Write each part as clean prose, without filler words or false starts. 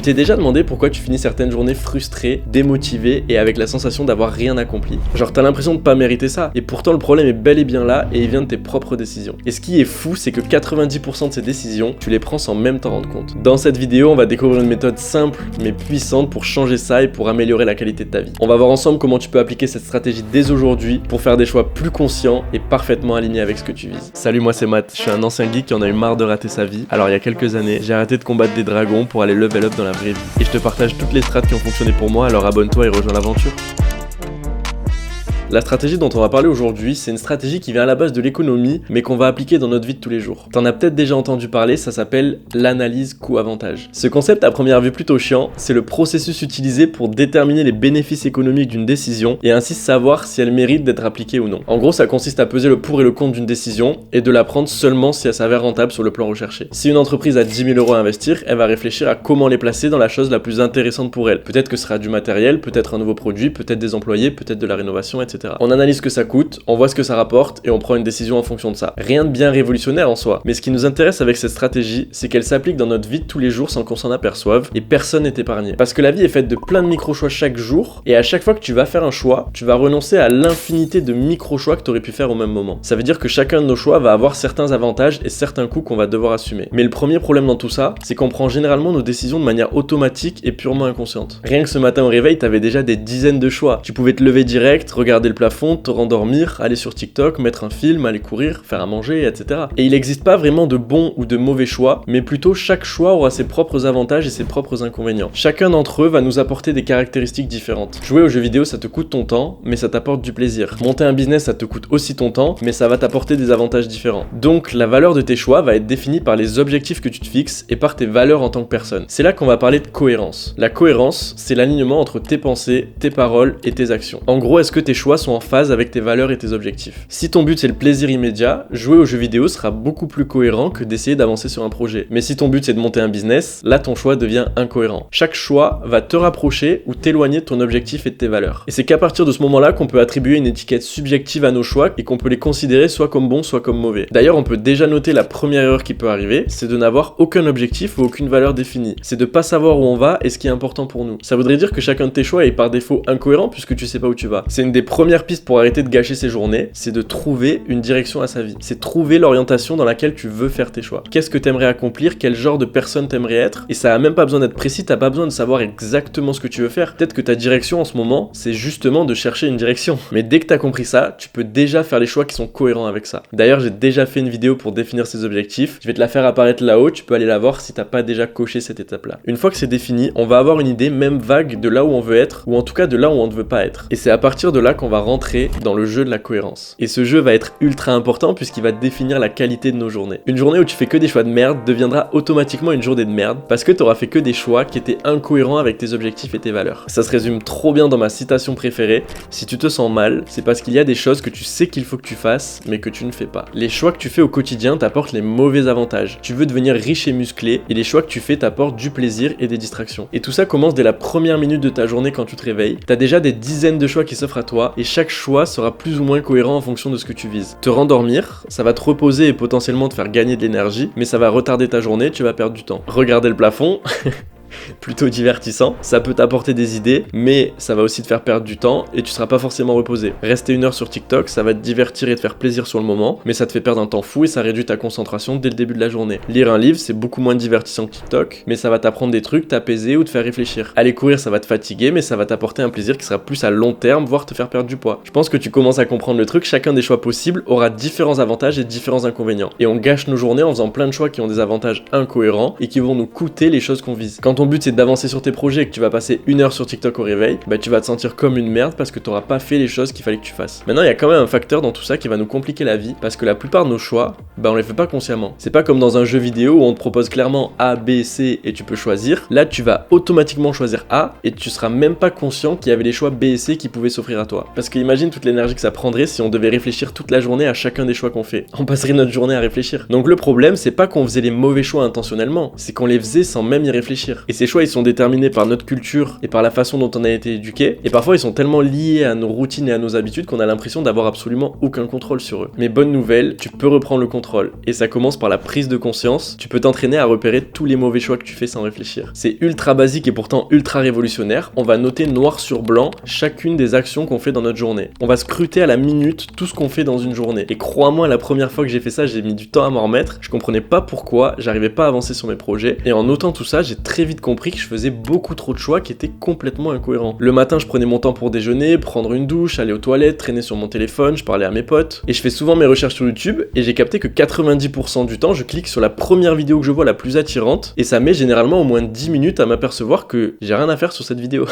Tu t'es déjà demandé pourquoi tu finis certaines journées frustré, démotivé et avec la sensation d'avoir rien accompli? Genre t'as l'impression de pas mériter ça, et pourtant le problème est bel et bien là et il vient de tes propres décisions. Et ce qui est fou, c'est que 90% de ces décisions, tu les prends sans même t'en rendre compte. Dans cette vidéo, on va découvrir une méthode simple mais puissante pour changer ça et pour améliorer la qualité de ta vie. On va voir ensemble comment tu peux appliquer cette stratégie dès aujourd'hui pour faire des choix plus conscients et parfaitement alignés avec ce que tu vises. Salut, moi c'est Matt, je suis un ancien geek qui en a eu marre de rater sa vie. Alors il y a quelques années, j'ai arrêté de combattre des dragons pour aller level up dans la vraie vie. Et je te partage toutes les strats qui ont fonctionné pour moi, alors abonne-toi et rejoins l'aventure. La stratégie dont on va parler aujourd'hui, c'est une stratégie qui vient à la base de l'économie, mais qu'on va appliquer dans notre vie de tous les jours. T'en as peut-être déjà entendu parler, ça s'appelle l'analyse coût-avantage. Ce concept à première vue plutôt chiant, c'est le processus utilisé pour déterminer les bénéfices économiques d'une décision et ainsi savoir si elle mérite d'être appliquée ou non. En gros, ça consiste à peser le pour et le contre d'une décision et de la prendre seulement si elle s'avère rentable sur le plan recherché. Si une entreprise a 10 000 euros à investir, elle va réfléchir à comment les placer dans la chose la plus intéressante pour elle. Peut-être que ce sera du matériel, peut-être un nouveau produit, peut-être des employés, peut-être de la rénovation, etc. On analyse ce que ça coûte, on voit ce que ça rapporte et on prend une décision en fonction de ça. Rien de bien révolutionnaire en soi, mais ce qui nous intéresse avec cette stratégie, c'est qu'elle s'applique dans notre vie de tous les jours sans qu'on s'en aperçoive et personne n'est épargné. Parce que la vie est faite de plein de micro-choix chaque jour et à chaque fois que tu vas faire un choix, tu vas renoncer à l'infinité de micro-choix que tu aurais pu faire au même moment. Ça veut dire que chacun de nos choix va avoir certains avantages et certains coûts qu'on va devoir assumer. Mais le premier problème dans tout ça, c'est qu'on prend généralement nos décisions de manière automatique et purement inconsciente. Rien que ce matin au réveil, t'avais déjà des dizaines de choix. Tu pouvais te lever direct, regarder le plafond, te rendormir, aller sur TikTok, mettre un film, aller courir, faire à manger, etc. Et il n'existe pas vraiment de bons ou de mauvais choix, mais plutôt chaque choix aura ses propres avantages et ses propres inconvénients. Chacun d'entre eux va nous apporter des caractéristiques différentes. Jouer aux jeux vidéo, ça te coûte ton temps, mais ça t'apporte du plaisir. Monter un business, ça te coûte aussi ton temps, mais ça va t'apporter des avantages différents. Donc la valeur de tes choix va être définie par les objectifs que tu te fixes et par tes valeurs en tant que personne. C'est là qu'on va parler de cohérence. La cohérence, c'est l'alignement entre tes pensées, tes paroles et tes actions. En gros, est-ce que tes choix sont en phase avec tes valeurs et tes objectifs? Si ton but c'est le plaisir immédiat, jouer aux jeux vidéo sera beaucoup plus cohérent que d'essayer d'avancer sur un projet. Mais si ton but c'est de monter un business, là ton choix devient incohérent. Chaque choix va te rapprocher ou t'éloigner de ton objectif et de tes valeurs. Et c'est qu'à partir de ce moment-là qu'on peut attribuer une étiquette subjective à nos choix et qu'on peut les considérer soit comme bons, soit comme mauvais. D'ailleurs, on peut déjà noter la première erreur qui peut arriver, c'est de n'avoir aucun objectif ou aucune valeur définie. C'est de pas savoir où on va et ce qui est important pour nous. Ça voudrait dire que chacun de tes choix est par défaut incohérent puisque tu sais pas où tu vas. C'est une des premières pistes pour arrêter de gâcher ses journées, c'est de trouver une direction à sa vie. C'est trouver l'orientation dans laquelle tu veux faire tes choix. Qu'est-ce que t'aimerais accomplir? Quel genre de personne t'aimerais être? Et ça a même pas besoin d'être précis, t'as pas besoin de savoir exactement ce que tu veux faire. Peut-être que ta direction en ce moment, c'est justement de chercher une direction. Mais dès que t'as compris ça, tu peux déjà faire les choix qui sont cohérents avec ça. D'ailleurs, j'ai déjà fait une vidéo pour définir ses objectifs. Je vais te la faire apparaître là-haut, tu peux aller la voir si t'as pas déjà coché cette étape-là. Une fois que c'est défini, on va avoir une idée même vague de là où on veut être, ou en tout cas de là où on ne veut pas être. Et c'est à partir de là qu'on va rentrer dans le jeu de la cohérence. Et ce jeu va être ultra important puisqu'il va définir la qualité de nos journées. Une journée où tu fais que des choix de merde deviendra automatiquement une journée de merde parce que t'auras fait que des choix qui étaient incohérents avec tes objectifs et tes valeurs. Ça se résume trop bien dans ma citation préférée: si tu te sens mal, c'est parce qu'il y a des choses que tu sais qu'il faut que tu fasses mais que tu ne fais pas. Les choix que tu fais au quotidien t'apportent les mauvais avantages. Tu veux devenir riche et musclé et les choix que tu fais t'apportent du plaisir et des distractions. Et tout ça commence dès la première minute de ta journée quand tu te réveilles. T'as déjà des dizaines de choix qui s'offrent à toi et chaque choix sera plus ou moins cohérent en fonction de ce que tu vises. Te rendormir, ça va te reposer et potentiellement te faire gagner de l'énergie, mais ça va retarder ta journée, tu vas perdre du temps. Regarder le plafond, plutôt divertissant, ça peut t'apporter des idées, mais ça va aussi te faire perdre du temps et tu seras pas forcément reposé. Rester 1 heure sur TikTok, ça va te divertir et te faire plaisir sur le moment, mais ça te fait perdre un temps fou et ça réduit ta concentration dès le début de la journée. Lire un livre, c'est beaucoup moins divertissant que TikTok, mais ça va t'apprendre des trucs, t'apaiser ou te faire réfléchir. Aller courir, ça va te fatiguer, mais ça va t'apporter un plaisir qui sera plus à long terme, voire te faire perdre du poids. Je pense que tu commences à comprendre le truc, chacun des choix possibles aura différents avantages et différents inconvénients. Et on gâche nos journées en faisant plein de choix qui ont des avantages incohérents et qui vont nous coûter les choses qu'on vise. Quand ton but c'est d'avancer sur tes projets et que tu vas passer 1 heure sur TikTok au réveil, bah tu vas te sentir comme une merde parce que tu n'auras pas fait les choses qu'il fallait que tu fasses. Maintenant, il y a quand même un facteur dans tout ça qui va nous compliquer la vie parce que la plupart de nos choix, bah on les fait pas consciemment. C'est pas comme dans un jeu vidéo où on te propose clairement A, B, C et tu peux choisir. Là, tu vas automatiquement choisir A et tu seras même pas conscient qu'il y avait les choix B et C qui pouvaient s'offrir à toi. Parce que imagine toute l'énergie que ça prendrait si on devait réfléchir toute la journée à chacun des choix qu'on fait. On passerait notre journée à réfléchir. Donc le problème, c'est pas qu'on faisait les mauvais choix intentionnellement, c'est qu'on les faisait sans même y réfléchir. Et ces choix, ils sont déterminés par notre culture et par la façon dont on a été éduqué. Et parfois, ils sont tellement liés à nos routines et à nos habitudes qu'on a l'impression d'avoir absolument aucun contrôle sur eux. Mais bonne nouvelle, tu peux reprendre le contrôle. Et ça commence par la prise de conscience. Tu peux t'entraîner à repérer tous les mauvais choix que tu fais sans réfléchir. C'est ultra basique et pourtant ultra révolutionnaire. On va noter noir sur blanc chacune des actions qu'on fait dans notre journée. On va scruter à la minute tout ce qu'on fait dans une journée. Et crois-moi, la première fois que j'ai fait ça, j'ai mis du temps à m'en remettre. Je comprenais pas pourquoi, j'arrivais pas à avancer sur mes projets. Et en notant tout ça, j'ai très vite compris que je faisais beaucoup trop de choix qui étaient complètement incohérents. Le matin, je prenais mon temps pour déjeuner, prendre une douche, aller aux toilettes, traîner sur mon téléphone, je parlais à mes potes. Et je fais souvent mes recherches sur YouTube et j'ai capté que 90% du temps, je clique sur la première vidéo que je vois la plus attirante et ça met généralement au moins 10 minutes à m'apercevoir que j'ai rien à faire sur cette vidéo.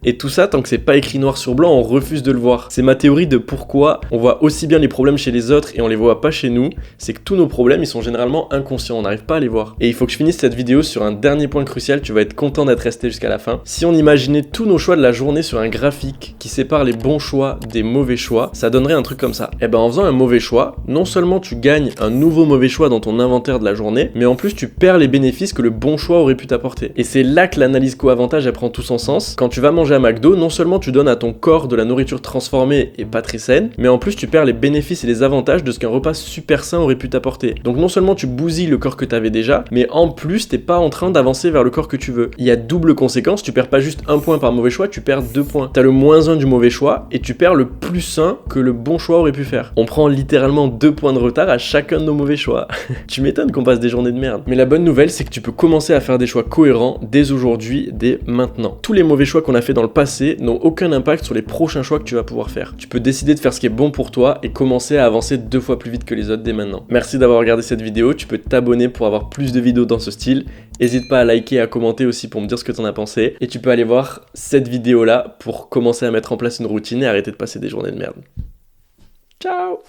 Et tout ça, tant que c'est pas écrit noir sur blanc, on refuse de le voir. C'est ma théorie de pourquoi on voit aussi bien les problèmes chez les autres et on les voit pas chez nous, c'est que tous nos problèmes, ils sont généralement inconscients, on n'arrive pas à les voir. Et il faut que je finisse cette vidéo sur un dernier point crucial, tu vas être content d'être resté jusqu'à la fin. Si on imaginait tous nos choix de la journée sur un graphique qui sépare les bons choix des mauvais choix, ça donnerait un truc comme ça. Et ben en faisant un mauvais choix, non seulement tu gagnes un nouveau mauvais choix dans ton inventaire de la journée, mais en plus tu perds les bénéfices que le bon choix aurait pu t'apporter. Et c'est là que l'analyse co-avantage elle prend tout son sens. Quand tu vas manger à McDo, non seulement tu donnes à ton corps de la nourriture transformée et pas très saine, mais en plus tu perds les bénéfices et les avantages de ce qu'un repas super sain aurait pu t'apporter. Donc non seulement tu bousilles le corps que t'avais déjà, mais en plus t'es pas en train d'avancer vers le corps que tu veux. Il y a double conséquence, tu perds pas juste un point par mauvais choix, tu perds 2 points. T'as le -1 du mauvais choix et tu perds le +1 que le bon choix aurait pu faire. On prend littéralement 2 points de retard à chacun de nos mauvais choix. Tu m'étonnes qu'on passe des journées de merde. Mais la bonne nouvelle, c'est que tu peux commencer à faire des choix cohérents dès aujourd'hui, dès maintenant. Tous les mauvais choix qu'on a fait dans le passé n'ont aucun impact sur les prochains choix que tu vas pouvoir faire. Tu peux décider de faire ce qui est bon pour toi et commencer à avancer 2 fois plus vite que les autres dès maintenant. Merci d'avoir regardé cette vidéo, tu peux t'abonner pour avoir plus de vidéos dans ce style. N'hésite pas à liker et à commenter aussi pour me dire ce que t'en as pensé. Et tu peux aller voir cette vidéo là pour commencer à mettre en place une routine et arrêter de passer des journées de merde. Ciao!